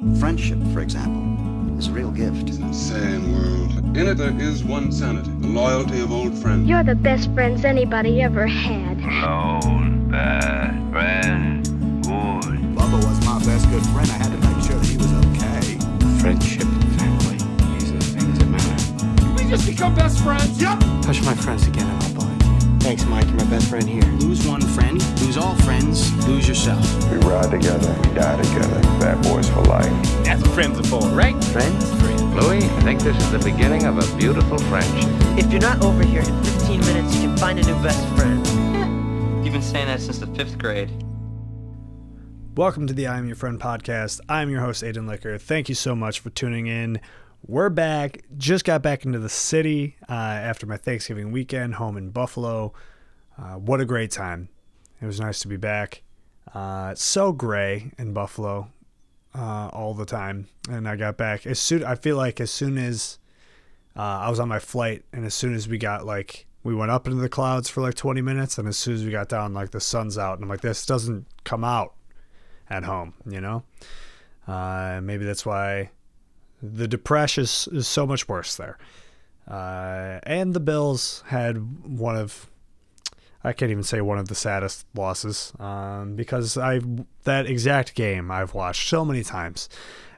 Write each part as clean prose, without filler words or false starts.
Friendship, for example, is a real gift. It's an insane world. In it there is one sanity, the loyalty of old friends. You're the best friends anybody ever had. Alone, bad, friend, good. Bubba was my best good friend. I had to make sure that he was okay. Friendship and family, these are the things that matter. Can we just become best friends? Yep! Touch my friends again and I'll bind you. Thanks, Mike. You're my best friend here. Lose one friend, lose all friends, lose yourself. We ride together, we die together. Bad boys for life. That's what friends are for, right? Friends? Louis, I think this is the beginning of a beautiful friendship. If you're not over here in 15 minutes, you can find a new best friend. You've been saying that since the 5th grade. Welcome to the I Am Your Friend podcast. I'm your host, Aiden Licker. Thank you so much for tuning in. We're back. Just got back into the city after my Thanksgiving weekend home in Buffalo. What a great time. It was nice to be back. It's so gray in Buffalo all the time. And I got back. I feel like as soon as I was on my flight and as soon as we went up into the clouds for like 20 minutes and as soon as we got down, like the sun's out. And I'm like, this doesn't come out at home, you know? Maybe that's why the depression is so much worse there. And the Bills had I can't even say one of the saddest losses, because that exact game I've watched so many times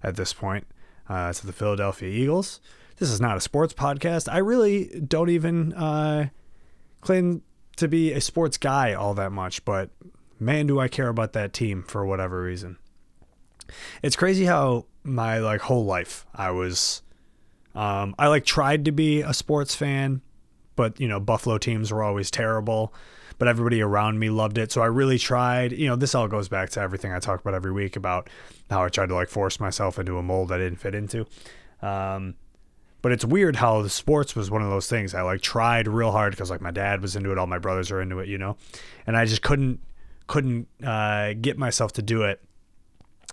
at this point, to the Philadelphia Eagles. This is not a sports podcast. I really don't even claim to be a sports guy all that much, but man, do I care about that team for whatever reason. It's crazy how my whole life I tried to be a sports fan, but Buffalo teams were always terrible, but everybody around me loved it. So I really tried, this all goes back to everything I talk about every week about how I tried to force myself into a mold I didn't fit into. But it's weird how the sports was one of those things. I tried real hard because my dad was into it. All my brothers are into it, and I just couldn't get myself to do it.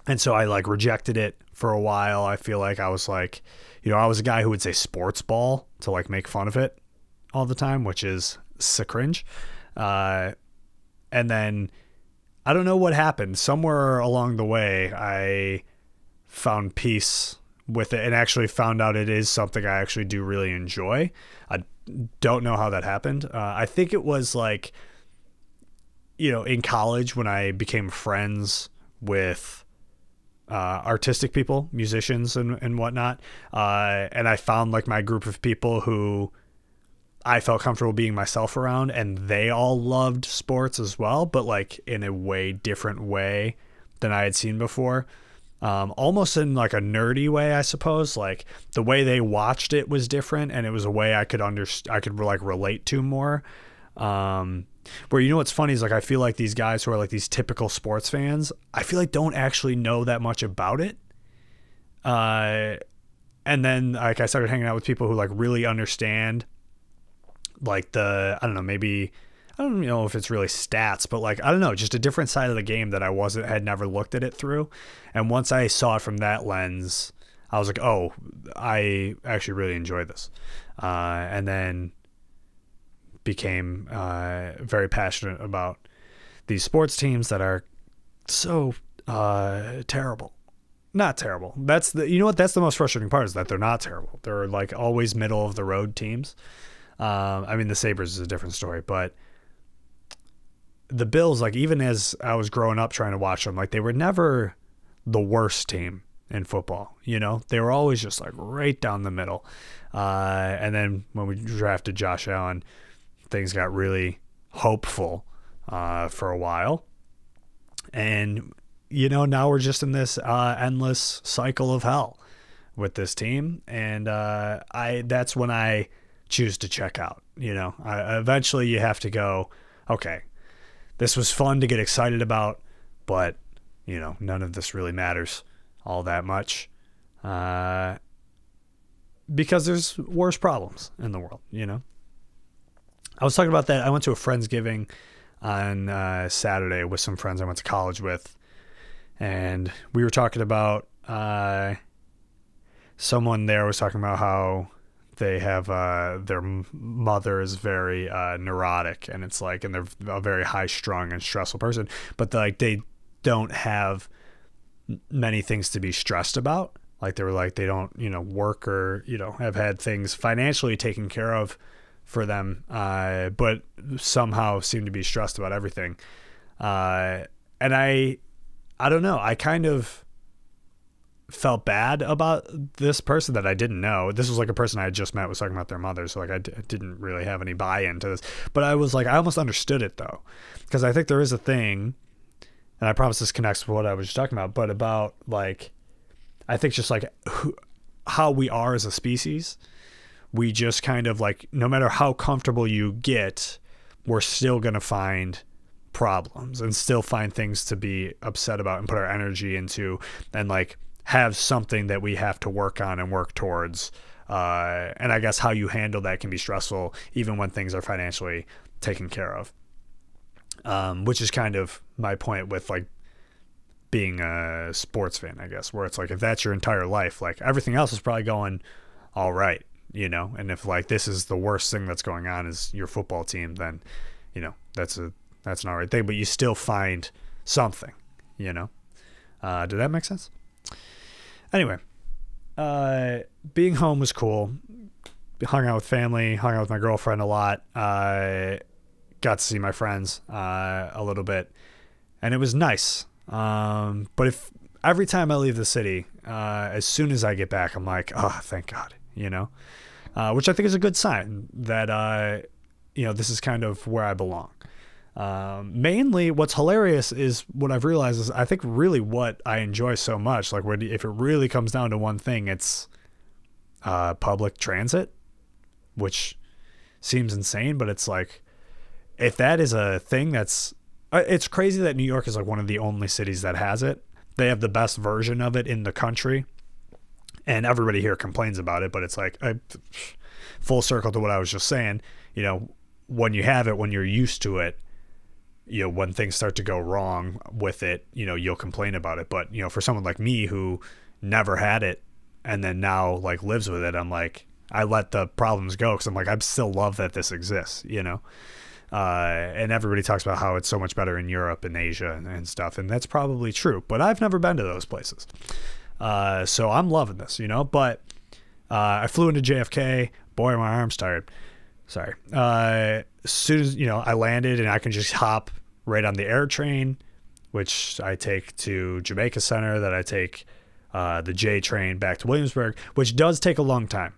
And so I rejected it for a while. I feel like I was I was a guy who would say sports ball to make fun of it all the time, which is so cringe. And then I don't know what happened. Somewhere along the way, I found peace with it and actually found out it is something I actually do really enjoy. I don't know how that happened. I think it was in college when I became friends with artistic people, musicians and whatnot. And I found my group of people who I felt comfortable being myself around, and they all loved sports as well, but in a way different way than I had seen before. Almost in a nerdy way, I suppose. The way they watched it was different, and it was a way I could relate to more. Where what's funny is I feel like these guys who are these typical sports fans, I feel don't actually know that much about it. And then I started hanging out with people who really understand I don't know if it's really stats, but I don't know, just a different side of the game that I had never looked at it through. And once I saw it from that lens, I was oh, I actually really enjoy this. And then became very passionate about these sports teams that are so terrible. Not terrible. That's that's the most frustrating part, is that they're not terrible. They're always middle of the road teams. I mean, the Sabres is a different story, but the Bills, even as I was growing up trying to watch them, they were never the worst team in football. They were always just right down the middle. And then when we drafted Josh Allen, things got really hopeful for a while. And, now we're just in this endless cycle of hell with this team. And that's when I choose to check out. Eventually you have to go, okay, this was fun to get excited about, but, none of this really matters all that much. Because there's worse problems in the world, I was talking about that. I went to a Friendsgiving on Saturday with some friends I went to college with, and we were talking about someone there was talking about how they have their mother is very neurotic, and it's and they're a very high strung and stressful person, but they don't have many things to be stressed about. Like they were like, they don't, work or, have had things financially taken care of for them, but somehow seem to be stressed about everything. And I don't know. I kind of felt bad about this person that I didn't know. This was like a person I had just met, was talking about their mother. So like I didn't really have any buy-in to this, but I was like, I almost understood it though. Because I think there is a thing, and I promise this connects with what I was just talking about, but about like, I think just like how we are as a species, we just kind of like, no matter how comfortable you get, we're still going to find problems and still find things to be upset about and put our energy into, and like have something that we have to work on and work towards. And I guess how you handle that can be stressful, even when things are financially taken care of. Which is kind of my point with like being a sports fan, I guess, where it's like, if that's your entire life, like everything else is probably going all right, and if like this is the worst thing that's going on is your football team, then, that's an all right thing, but you still find something, did that make sense? Anyway, being home was cool. Hung out with family, hung out with my girlfriend a lot. Got to see my friends a little bit, and it was nice. But if every time I leave the city, as soon as I get back, I'm like, oh, thank God, which I think is a good sign that, this is kind of where I belong. Mainly what's hilarious is what I've realized is I think really what I enjoy so much, like if it really comes down to one thing, it's public transit, which seems insane, but it's like, if that is a thing, it's crazy that New York is like one of the only cities that has it. They have the best version of it in the country, and everybody here complains about it, but it's like full circle to what I was just saying, when you have it, when you're used to it, when things start to go wrong with it, you'll complain about it. But, for someone like me who never had it and then now like lives with it, I'm like, I let the problems go because I'm like, I still love that this exists, and everybody talks about how it's so much better in Europe and Asia and stuff. And that's probably true, but I've never been to those places. So I'm loving this, but I flew into JFK. Boy, my arm's tired. Sorry. As soon as, I landed, and I can just hop right on the air train, which I take to Jamaica Center, that I take the J train back to Williamsburg, which does take a long time,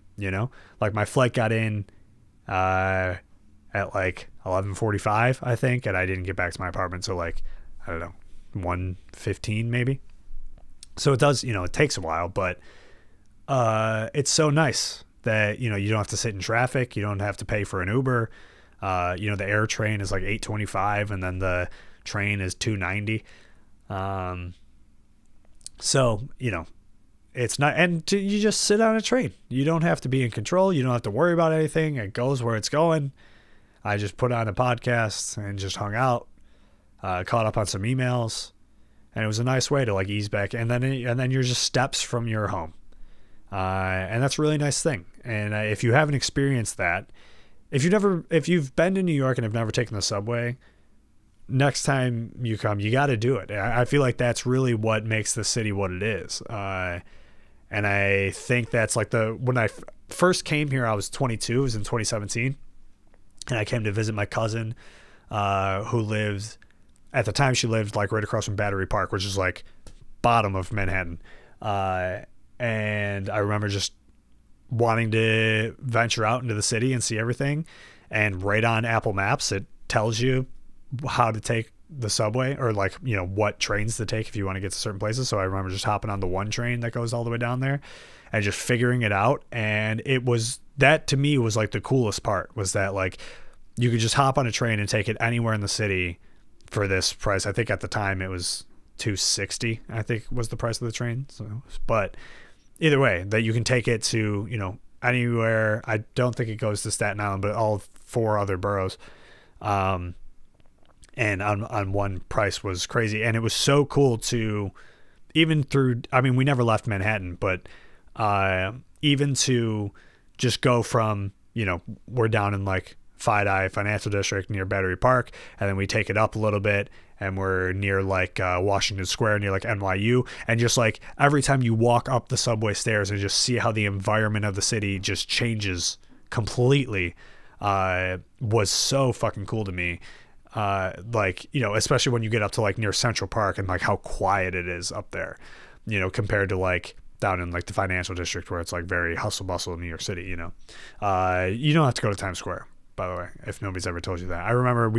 like my flight got in at like 11:45, I think, and I didn't get back to my apartment until like, I don't know, 1:15 maybe. So it does, it takes a while, but it's so nice that, you don't have to sit in traffic. You don't have to pay for an Uber. The air train is like $8.25, and then the train is $2.90. So, it's not, and you just sit on a train. You don't have to be in control. You don't have to worry about anything. It goes where it's going. I just put on a podcast and just hung out, caught up on some emails, and it was a nice way to like ease back. And then you're just steps from your home. And that's a really nice thing. And if you haven't experienced that, if you've been to New York and have never taken the subway, next time you come, you got to do it. I feel like that's really what makes the city what it is. And I think that's like when I first came here, I was 22. It was in 2017. And I came to visit my cousin, who lived, at the time she lived like right across from Battery Park, which is like bottom of Manhattan. And I remember just wanting to venture out into the city and see everything. And right on Apple Maps, it tells you how to take the subway, or like, what trains to take if you want to get to certain places. So I remember just hopping on the one train that goes all the way down there and just figuring it out. And that to me was like the coolest part, was that like you could just hop on a train and take it anywhere in the city for this price. I think at the time it was $260, I think was the price of the train. So, but either way, that you can take it to, anywhere. I don't think it goes to Staten Island, but all 4 other boroughs. And on one price was crazy. And it was so cool to, even through, we never left Manhattan, but even to just go from, we're down in like Financial District near Battery Park, and then we take it up a little bit, and we're near like Washington Square, near like NYU, and just like every time you walk up the subway stairs and just see how the environment of the city just changes completely, was so fucking cool to me. Like, you know, especially when you get up to like near Central Park and like how quiet it is up there, you know, compared to like down in like the financial district where it's like very hustle bustle in New York City, you know. You don't have to go to Times Square, by the way, if nobody's ever told you that. I remember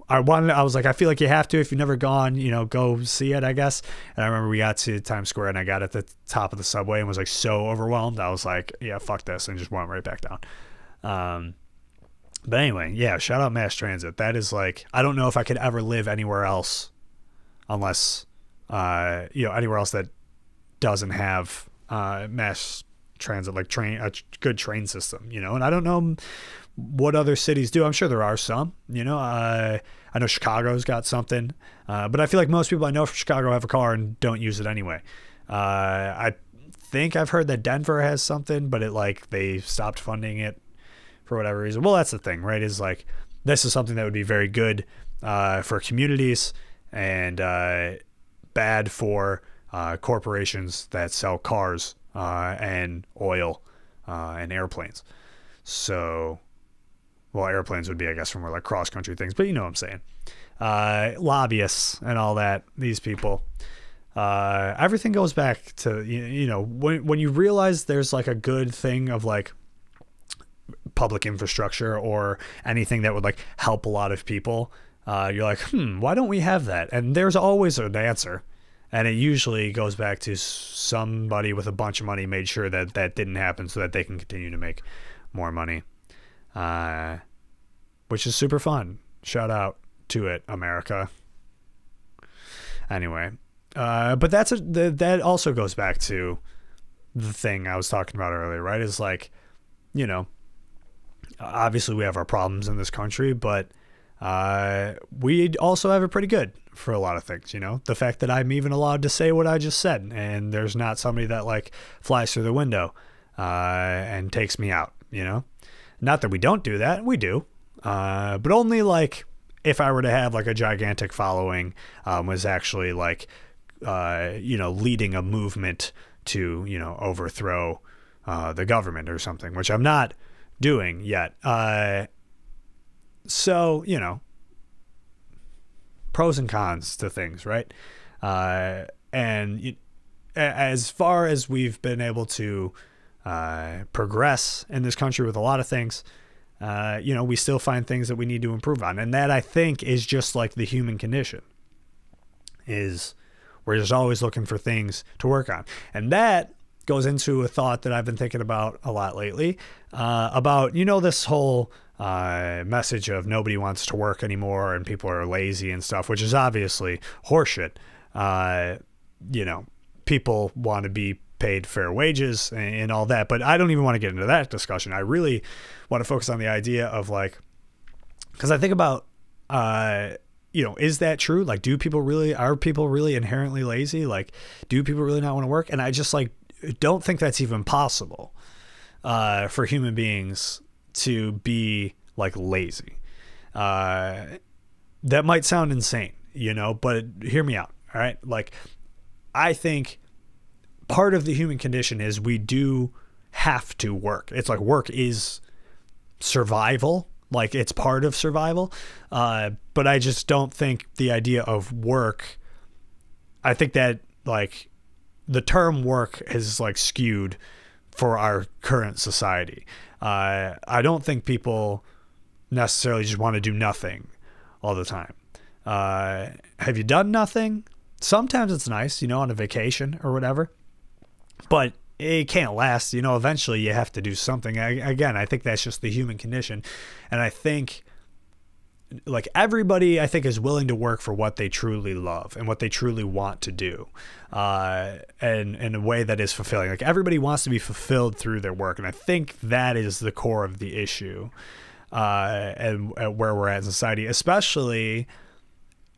I was like, I feel like you have to, if you've never gone, you know, go see it, I guess. And I remember we got to Times Square and I got at the top of the subway and was like so overwhelmed. I was like, yeah, fuck this, and just went right back down. But anyway, yeah, shout out mass transit. That is like, I don't know if I could ever live anywhere else unless, you know, anywhere else that doesn't have mass transit, like a good train system, you know. And I don't know what other cities do. I'm sure there are some, you know. I know Chicago's got something, but I feel like most people I know from Chicago have a car and don't use it anyway. I think I've heard that Denver has something, but it like they stopped funding it for whatever reason. Well, that's the thing, right? Is like, this is something that would be very good for communities and bad for corporations that sell cars and oil and airplanes. So, well, airplanes would be, I guess, for more like cross-country things, but you know what I'm saying. Lobbyists and all that, these people. Everything goes back to, you know, when you realize there's like a good thing of like public infrastructure or anything that would like help a lot of people, you're like, why don't we have that? And there's always an answer. And it usually goes back to somebody with a bunch of money made sure that that didn't happen so that they can continue to make more money, which is super fun. Shout out to it, America. Anyway, but that also goes back to the thing I was talking about earlier, right? Is like, you know, obviously we have our problems in this country, but we also have it pretty good for a lot of things, you know. The fact that I'm even allowed to say what I just said and there's not somebody that like flies through the window and takes me out, you know. Not that we don't do that, we do, but only like if I were to have like a gigantic following, was actually like you know, leading a movement to, you know, overthrow the government or something, which I'm not doing yet. So, you know, pros and cons to things, right? And as far as we've been able to progress in this country with a lot of things, you know, we still find things that we need to improve on. And that, I think, is just like the human condition, is we're just always looking for things to work on. And that goes into a thought that I've been thinking about a lot lately, about, you know, this whole message of nobody wants to work anymore and people are lazy and stuff, which is obviously horseshit. You know, people want to be paid fair wages and all that, but I don't even want to get into that discussion. I really want to focus on the idea of like, because I think about, you know, is that true? Like, are people really inherently lazy? Like, do people really not want to work? And I just like don't think that's even possible for human beings to be like lazy. That might sound insane, you know, but hear me out. All right. Like, I think part of the human condition is we do have to work. It's like work is survival. Like, it's part of survival. But I just don't think the idea of work, I think that like the term work is like skewed for our current society. I don't think people necessarily just want to do nothing all the time. Have you done nothing? Sometimes it's nice, you know, on a vacation or whatever, but it can't last. You know, eventually you have to do something. Again, I think that's just the human condition. And I think like everybody, I think, is willing to work for what they truly love and what they truly want to do, and in a way that is fulfilling. Like, everybody wants to be fulfilled through their work. And I think that is the core of the issue, and where we're at in society, especially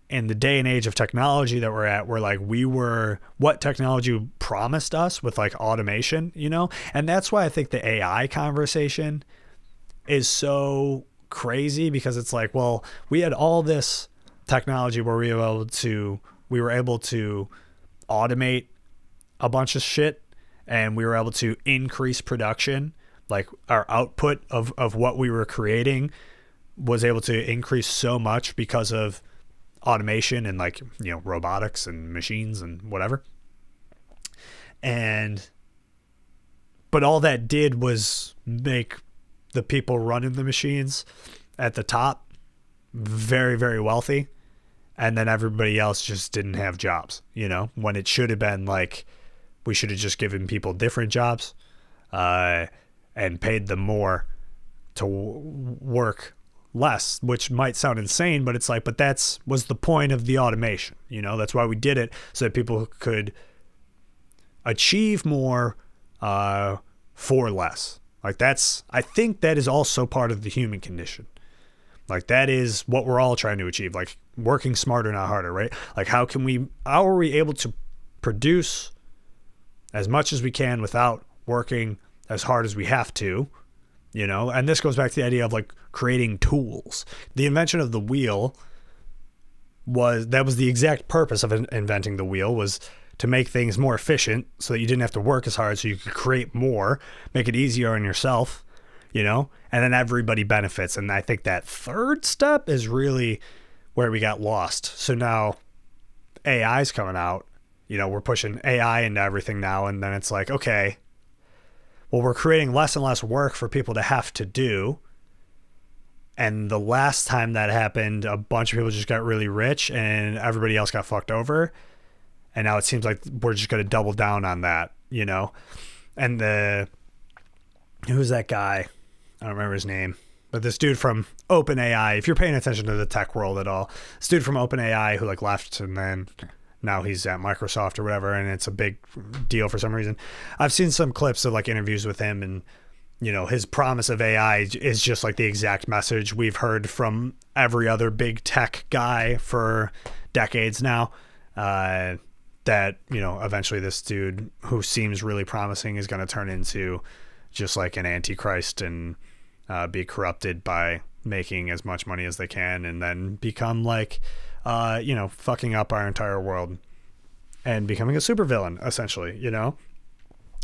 in the day and age of technology that we're at, where like what technology promised us with like automation, you know? And that's why I think the AI conversation is so crazy, because it's like, well, we had all this technology where we were able to automate a bunch of shit, and we were able to increase production. Like our output of what we were creating was able to increase so much because of automation and like, you know, robotics and machines and whatever. But all that did was make the people running the machines at the top very, very wealthy. And then everybody else just didn't have jobs, you know, when it should have been like, we should have just given people different jobs, and paid them more to work less, which might sound insane, but it's like, but was the point of the automation, you know, that's why we did it, so that people could achieve more, for less. Like I think that is also part of the human condition. Like that is what we're all trying to achieve, like working smarter, not harder, right? Like how are we able to produce as much as we can without working as hard as we have to, you know? And this goes back to the idea of like creating tools. The invention of the wheel was the exact purpose of inventing the wheel, was to make things more efficient so that you didn't have to work as hard, so you could create more, make it easier on yourself, you know? And then everybody benefits. And I think that third step is really where we got lost. So now AI's coming out, you know, we're pushing AI into everything now. And then it's like, okay, well, we're creating less and less work for people to have to do. And the last time that happened, a bunch of people just got really rich and everybody else got fucked over. And now it seems like we're just going to double down on that, you know? And who's that guy? I don't remember his name, but this dude from OpenAI, if you're paying attention to the tech world at all, this dude from OpenAI who like left and then now he's at Microsoft or whatever, and it's a big deal for some reason. I've seen some clips of like interviews with him, and you know, his promise of AI is just like the exact message we've heard from every other big tech guy for decades now. That, you know, eventually this dude who seems really promising is going to turn into just like an antichrist and be corrupted by making as much money as they can, and then become like, you know, fucking up our entire world and becoming a supervillain, essentially, you know?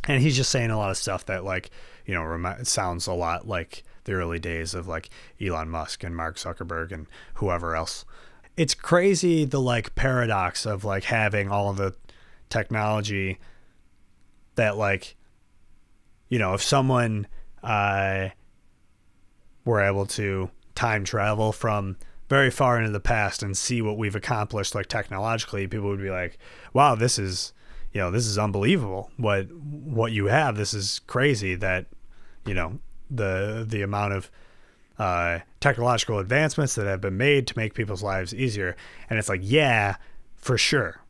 And he's just saying a lot of stuff that, like, you know, sounds a lot like the early days of like Elon Musk and Mark Zuckerberg and whoever else. It's crazy, the like paradox of like having all of the technology that, like, you know, if someone were able to time travel from very far into the past and see what we've accomplished, like technologically, people would be like, wow, this is, you know, this is unbelievable what you have. This is crazy that, you know, the amount of technological advancements that have been made to make people's lives easier. And it's like, yeah, for sure.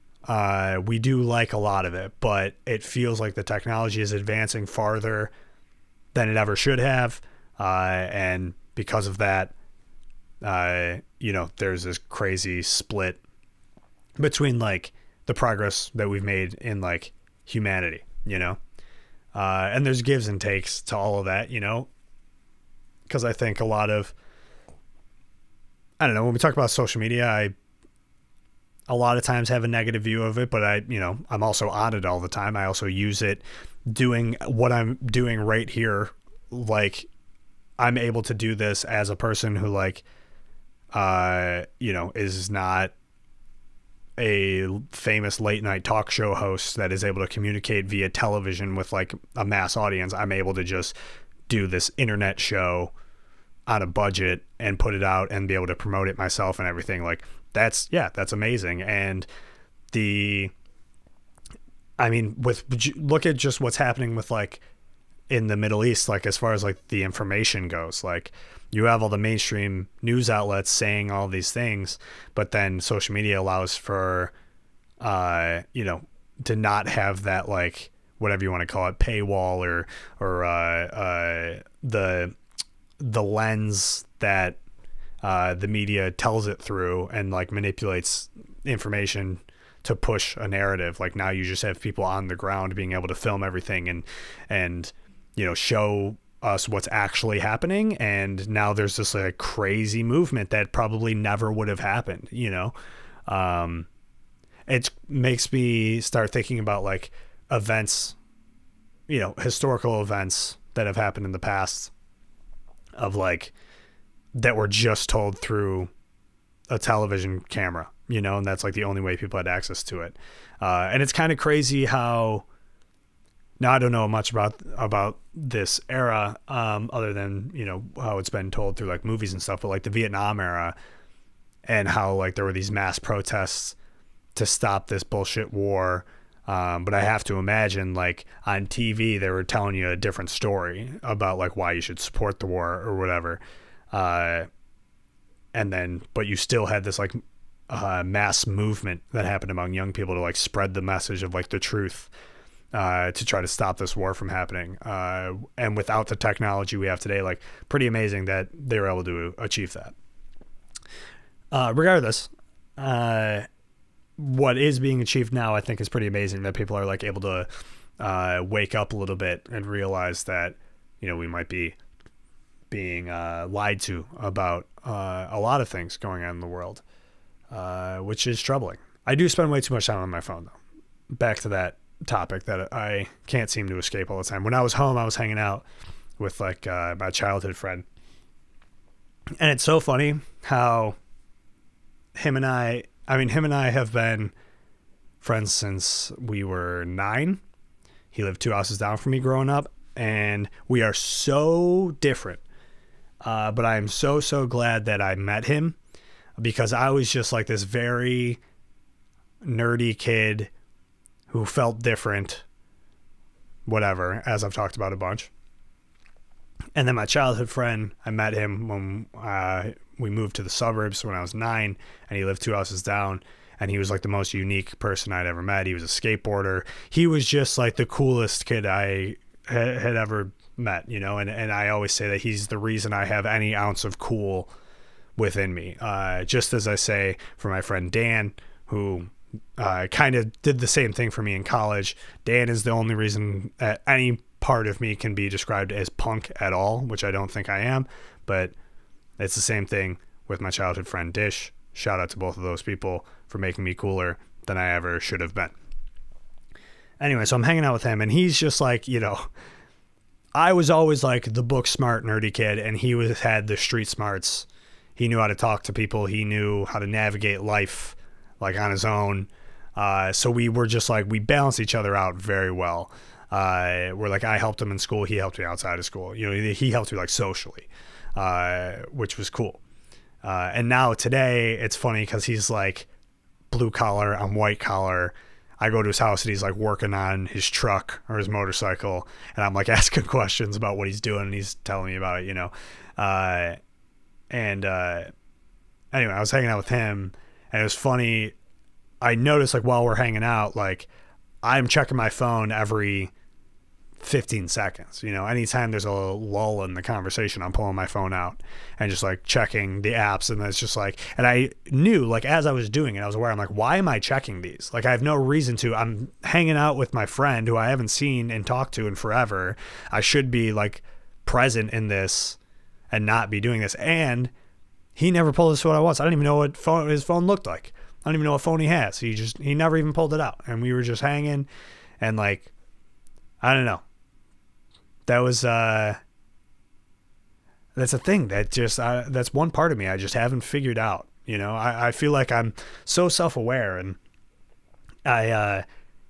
We do like a lot of it, but it feels like the technology is advancing farther than it ever should have. And because of that, you know, there's this crazy split between like the progress that we've made in like humanity, you know, and there's gives and takes to all of that, you know, because I think a lot of, I don't know, when we talk about social media, I a lot of times have a negative view of it, but I'm also on it all the time. I also use it doing what I'm doing right here. Like, I'm able to do this as a person who, like, is not a famous late night talk show host that is able to communicate via television with like a mass audience. I'm able to just do this internet show on a budget and put it out and be able to promote it myself and everything. Like, that's amazing. And look at just what's happening with like in the Middle East, like as far as like the information goes, like you have all the mainstream news outlets saying all these things, but then social media allows for, to not have that, like, whatever you want to call it, paywall or the lens that the media tells it through and like manipulates information to push a narrative. Like now you just have people on the ground being able to film everything and show us what's actually happening. And now there's this like crazy movement that probably never would have happened, you know? It makes me start thinking about like events, you know, historical events that have happened in the past of like, that were just told through a television camera, you know, and that's like the only way people had access to it. And it's kind of crazy how, now I don't know much about this era, other than, you know, how it's been told through like movies and stuff, but like the Vietnam era and how like there were these mass protests to stop this bullshit war. But I have to imagine like on TV, they were telling you a different story about like why you should support the war or whatever. And then, but you still had this like mass movement that happened among young people to like spread the message of like the truth, to try to stop this war from happening. And without the technology we have today, like pretty amazing that they were able to achieve that. Regardless, what is being achieved now, I think is pretty amazing that people are like able to wake up a little bit and realize that, you know, we might be being lied to about a lot of things going on in the world, which is troubling. I do spend way too much time on my phone, though. Back to that topic that I can't seem to escape all the time. When I was home, I was hanging out with like my childhood friend. And it's so funny how him and I have been friends since we were 9. He lived 2 houses down from me growing up, and we are so different. But I am so, so glad that I met him, because I was just like this very nerdy kid who felt different, whatever, as I've talked about a bunch. And then my childhood friend, I met him when we moved to the suburbs when I was 9, and he lived 2 houses down, and he was like the most unique person I'd ever met. He was a skateboarder. He was just like the coolest kid I had ever met, you know, and I always say that he's the reason I have any ounce of cool within me. Just as I say for my friend Dan, who kind of did the same thing for me in college. Dan is the only reason that any part of me can be described as punk at all, which I don't think I am, but it's the same thing with my childhood friend Dish. Shout out to both of those people for making me cooler than I ever should have been. Anyway, so I'm hanging out with him, and he's just like, you know, I was always like the book smart nerdy kid, and he had the street smarts. He knew how to talk to people. He knew how to navigate life like on his own. So we were just like, we balanced each other out very well. We're like, I helped him in school. He helped me outside of school. You know, he helped me like socially, which was cool. And now today it's funny because he's like blue collar, I'm white collar. I go to his house and he's like working on his truck or his motorcycle, and I'm like asking questions about what he's doing, and he's telling me about it, you know. Anyway, I was hanging out with him, and it was funny. I noticed like while we're hanging out, like I'm checking my phone every 15 seconds, you know. Anytime there's a lull in the conversation, I'm pulling my phone out and just like checking the apps, and it's just like, and I knew like as I was doing it, I was aware, I'm like, why am I checking these? Like I have no reason to. I'm hanging out with my friend who I haven't seen and talked to in forever. I should be like present in this and not be doing this. And he never pulled his phone out once. I don't even know what his phone looked like. I don't even know what phone he has. He never even pulled it out, and we were just hanging, and like, I don't know. That was that's a thing that just that's one part of me I just haven't figured out. You know, I feel like I'm so self-aware, and I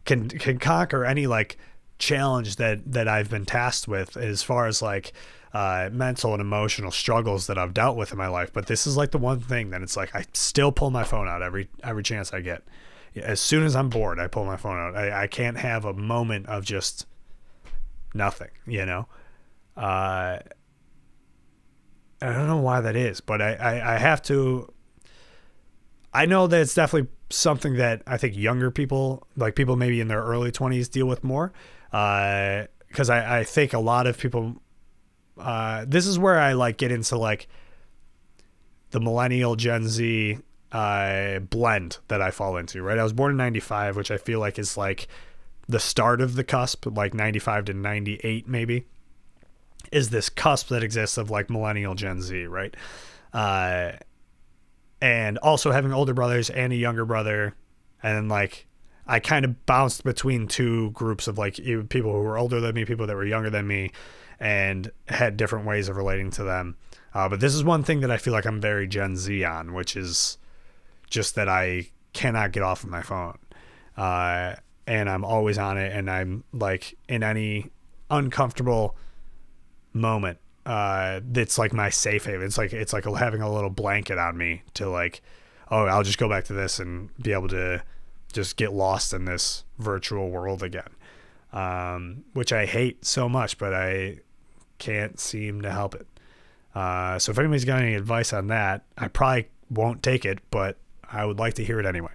can conquer any like challenge that I've been tasked with as far as like mental and emotional struggles that I've dealt with in my life. But this is like the one thing that it's like I still pull my phone out every chance I get. As soon as I'm bored, I pull my phone out. I can't have a moment of just nothing, you know. I don't know why that is, but I have to. I know that it's definitely something that I think younger people, like people maybe in their early 20s, deal with more, because I think a lot of people, this is where I like get into like the millennial Gen Z blend that I fall into, right? I was born in 95, which I feel like is like the start of the cusp, like 95 to 98 maybe. is this cusp that exists of like millennial Gen Z, right? And also having older brothers and a younger brother, and like I kind of bounced between two groups of like people who were older than me, people that were younger than me, and had different ways of relating to them. But this is one thing that I feel like I'm very Gen Z on, which is just that I cannot get off of my phone. And I'm always on it, and I'm like in any uncomfortable moment, that's like my safe haven. It's like having a little blanket on me to like, oh, I'll just go back to this and be able to just get lost in this virtual world again, which I hate so much, but I can't seem to help it. So if anybody's got any advice on that, I probably won't take it, but I would like to hear it anyway.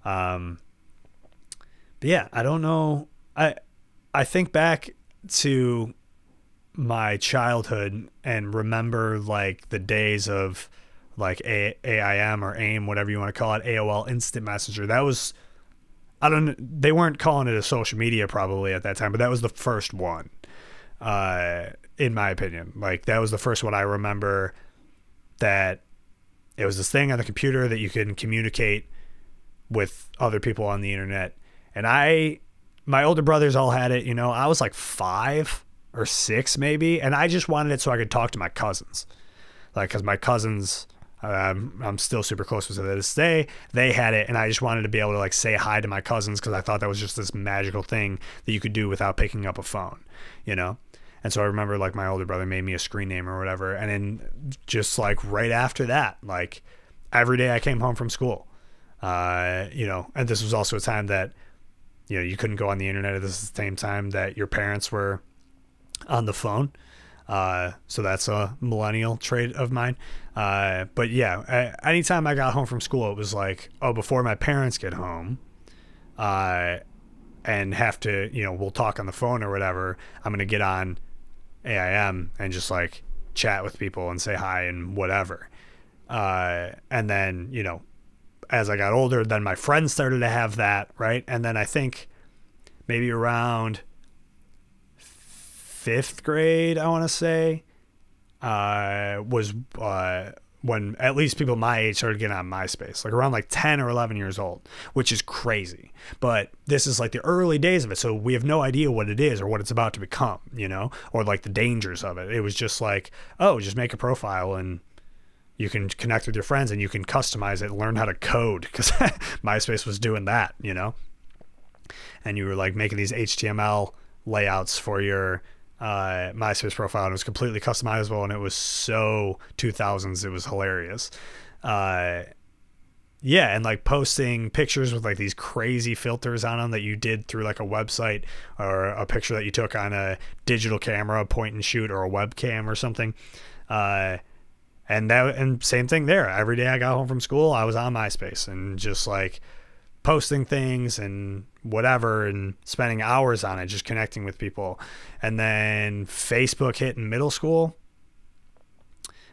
But yeah, I don't know. I think back to my childhood and remember like the days of like AIM or AIM, whatever you want to call it, AOL Instant Messenger. That was, they weren't calling it a social media probably at that time, but that was the first one, in my opinion. Like that was the first one I remember, that it was this thing on the computer that you can communicate with other people on the internet. And my older brothers all had it, I was like 5 or 6 maybe, and I just wanted it so I could talk to my cousins, like because my cousins, I'm still super close with to this day, they had it, and I just wanted to be able to like say hi to my cousins because I thought that was just this magical thing that you could do without picking up a phone, And so I remember like my older brother made me a screen name or whatever, and then just like right after that, like every day I came home from school, and this was also a time that you couldn't go on the internet at the same time that your parents were on the phone. So that's a millennial trait of mine. But yeah, anytime I got home from school, it was like, oh, before my parents get home, and have to, we'll talk on the phone or whatever, I'm going to get on AIM and just like chat with people and say hi and whatever. And then, as I got older, then my friends started to have that, right? And then I think maybe around 5th grade, I want to say, was when at least people my age started getting on MySpace, like around like 10 or 11 years old, which is crazy. But this is like the early days of it, so we have no idea what it is or what it's about to become, or like the dangers of it. It was just like, oh, just make a profile and you can connect with your friends and you can customize it, learn how to code, because MySpace was doing that, and you were like making these HTML layouts for your MySpace profile, and it was completely customizable, and it was so 2000s, it was hilarious. Yeah, and like posting pictures with like these crazy filters on them that you did through like a website, or a picture that you took on a digital camera, point and shoot, or a webcam or something. And same thing there. Every day I got home from school, I was on MySpace and just like posting things and whatever, and spending hours on it, just connecting with people. And then Facebook hit in middle school.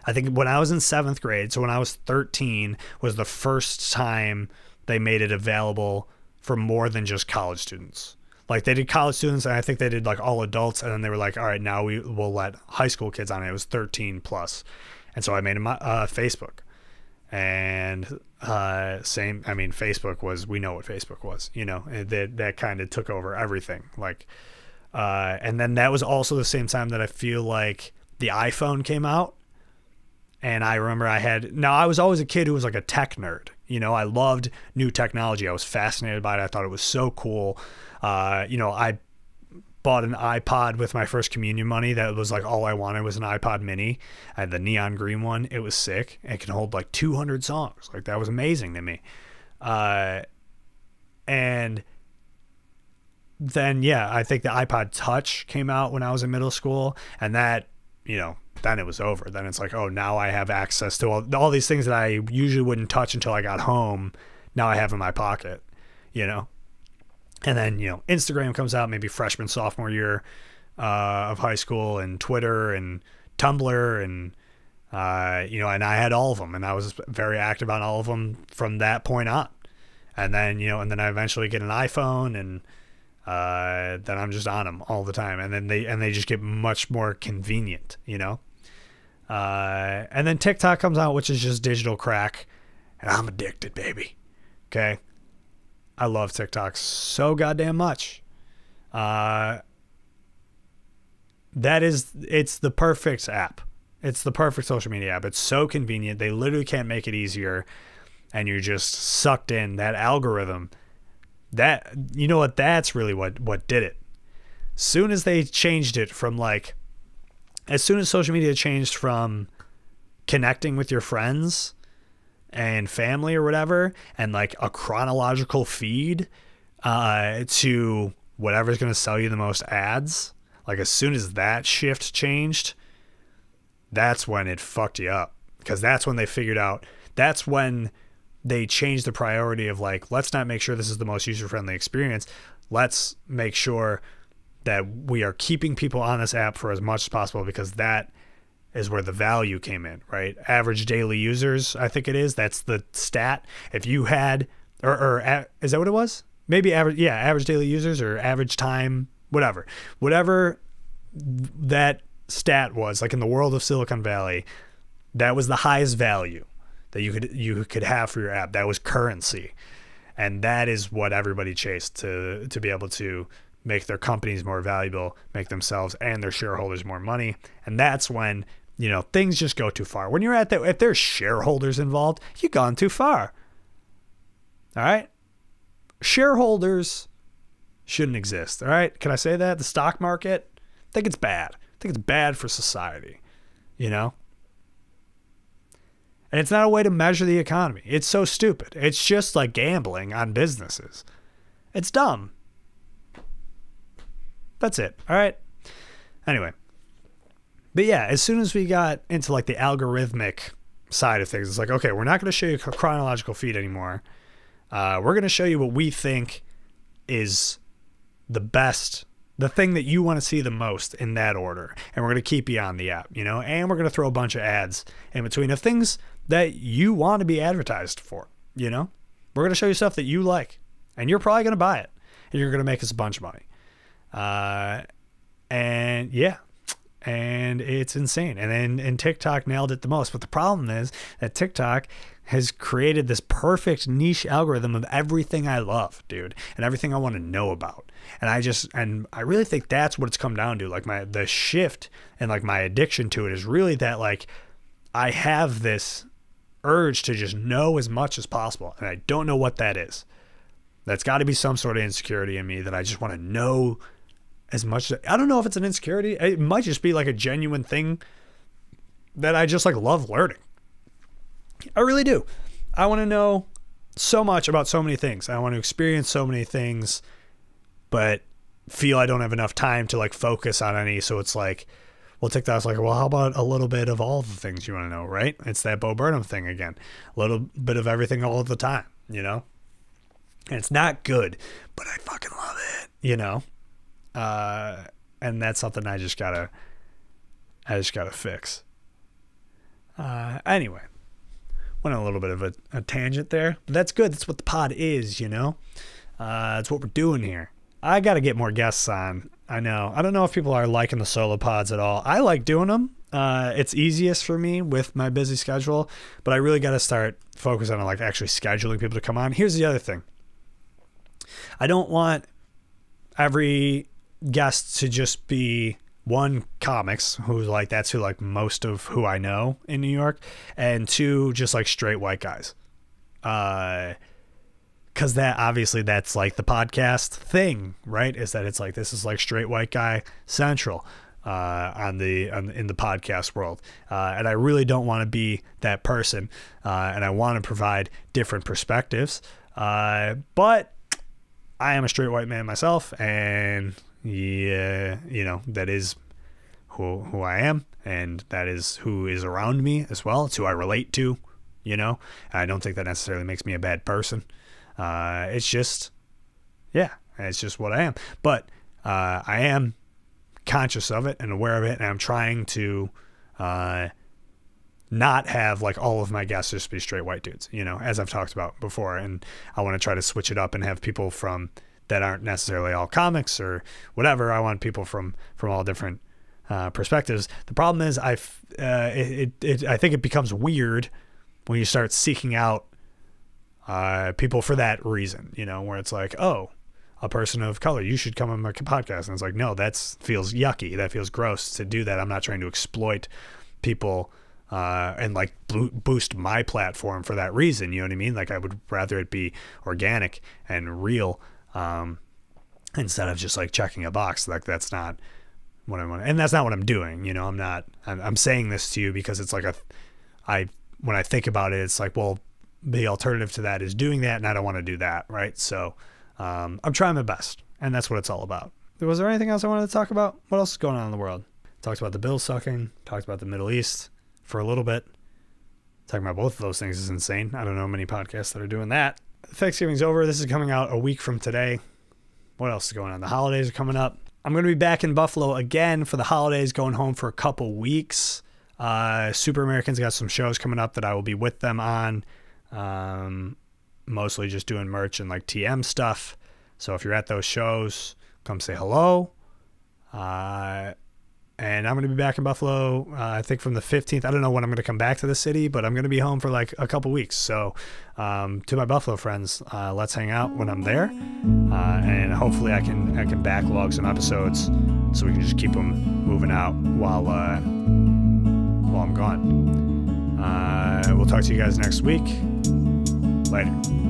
I think when I was in 7th grade, so when I was 13, was the first time they made it available for more than just college students. Like they did college students, and I think they did like all adults, and then they were like, all right, now we will let high school kids on it. It was 13 plus. And so I made Facebook. And Facebook was, we know what Facebook was, that kind of took over everything. Like, and then that was also the same time that I feel like the iPhone came out. And I remember I was always a kid who was like a tech nerd. I loved new technology. I was fascinated by it. I thought it was so cool. I bought an iPod with my first communion money. That was like all I wanted was an iPod mini. I had the neon green one. It was sick. It can hold like 200 songs. Like that was amazing to me. And then, yeah, I think the iPod Touch came out when I was in middle school, and that, then it was over. Then it's like, oh, now I have access to all these things that I usually wouldn't touch until I got home. Now I have in my pocket, And then, Instagram comes out maybe freshman, sophomore year of high school, and Twitter and Tumblr, and, and I had all of them, and I was very active on all of them from that point on. And then, and then I eventually get an iPhone, and then I'm just on them all the time. And then they just get much more convenient, you know? And then TikTok comes out, which is just digital crack. And I'm addicted, baby. Okay? I love TikTok so goddamn much. It's the perfect app. It's the perfect social media app. It's so convenient. They literally can't make it easier. And you're just sucked in. That algorithm, that, you know what, that's really what did it. Soon as they changed it from as soon as social media changed from connecting with your friends and family or whatever, and like a chronological feed to whatever's going to sell you the most ads, like as soon as that shift changed, that's when it fucked you up. Because that's when they figured out, that's when they changed the priority of like, let's not make sure this is the most user-friendly experience. Let's make sure that we are keeping people on this app for as much as possible, because that is where the value came in, right? Average daily users, I think it is. That's the stat. If you had, is that what it was? Maybe average daily users or average time, whatever that stat was, like in the world of Silicon Valley, that was the highest value that you could have for your app. That was currency. And that is what everybody chased to be able to make their companies more valuable, make themselves and their shareholders more money. And that's when, you know, things just go too far. When you're at that, if there's shareholders involved, you've gone too far. All right? Shareholders shouldn't exist. All right? Can I say that? The stock market, I think it's bad. I think it's bad for society, you know? And it's not a way to measure the economy. It's so stupid. It's just like gambling on businesses. It's dumb. That's it. All right? Anyway. But yeah, as soon as we got into like the algorithmic side of things, it's like, okay, we're not going to show you a chronological feed anymore. We're going to show you what we think is the best, the thing that you want to see the most in that order. And we're going to keep you on the app, you know, and we're going to throw a bunch of ads in between of things that you want to be advertised for, you know. We're going to show you stuff that you like, and you're probably going to buy it, and you're going to make us a bunch of money. And yeah, and it's insane. And TikTok nailed it the most. But the problem is that TikTok has created this perfect niche algorithm of everything I love, dude, and everything I want to know about. And I really think that's what it's come down to. Like the shift and like my addiction to it is really that, like, I have this urge to just know as much as possible, and I don't know what that is. That's got to be some sort of insecurity in me that I just want to know as much. I don't know if it's an insecurity. It might just be like a genuine thing that I just like love learning. I really do. I want to know so much about so many things. I want to experience so many things, but feel I don't have enough time to like focus on any. So it's like, well, TikTok's like, well, how about a little bit of all the things you want to know, right? It's that Bo Burnham thing again. A little bit of everything all of the time, you know? And it's not good, but I fucking love it, you know? And that's something I just gotta fix. Anyway, went on a little bit of a tangent there, but that's good. That's what the pod is, you know? That's what we're doing here. I got to get more guests on. I know. I don't know if people are liking the solo pods at all. I like doing them. It's easiest for me with my busy schedule, but I really got to start focusing on like actually scheduling people to come on. Here's the other thing. I don't want every guest to just be one, comics, who's like, that's who like most of who I know in New York, and two, just like straight white guys. Because that obviously that's like the podcast thing, right? Is that it's like, this is like straight white guy central in the podcast world, and I really don't want to be that person, and I want to provide different perspectives, but I am a straight white man myself, and yeah, you know, that is who I am, and that is who is around me as well. It's who I relate to, you know. I don't think that necessarily makes me a bad person. It's just, yeah, it's just what I am. But I am conscious of it and aware of it, and I'm trying to not have like all of my guests just be straight white dudes, you know, as I've talked about before. And I want to try to switch it up and have people from that aren't necessarily all comics or whatever. I want people from all different perspectives. The problem is I think it becomes weird when you start seeking out people for that reason, you know, where it's like, oh, a person of color, you should come on my podcast. And it's like, no, that feels yucky. That feels gross to do that. I'm not trying to exploit people and like boost my platform for that reason. You know what I mean? Like, I would rather it be organic and real instead of just like checking a box. Like, that's not what I want. And that's not what I'm doing. You know, I'm saying this to you because it's like when I think about it, it's like, well, the alternative to that is doing that, and I don't want to do that. Right. So I'm trying my best, and that's what it's all about. Was there anything else I wanted to talk about? What else is going on in the world? Talked about the Bills sucking, talked about the Middle East for a little bit. Talking about both of those things is insane. I don't know many podcasts that are doing that. Thanksgiving's over. This is coming out a week from today. What else is going on? The holidays are coming up. I'm going to be back in Buffalo again for the holidays, going home for a couple weeks. Super Americans got some shows coming up that I will be with them on. Mostly just doing merch and like TM stuff. So if you're at those shows, come say hello. And I'm going to be back in Buffalo, I think from the 15th. I don't know when I'm going to come back to the city, but I'm going to be home for like a couple weeks. So to my Buffalo friends, let's hang out when I'm there. And hopefully I can backlog some episodes so we can just keep them moving out while I'm gone. We'll talk to you guys next week. Later.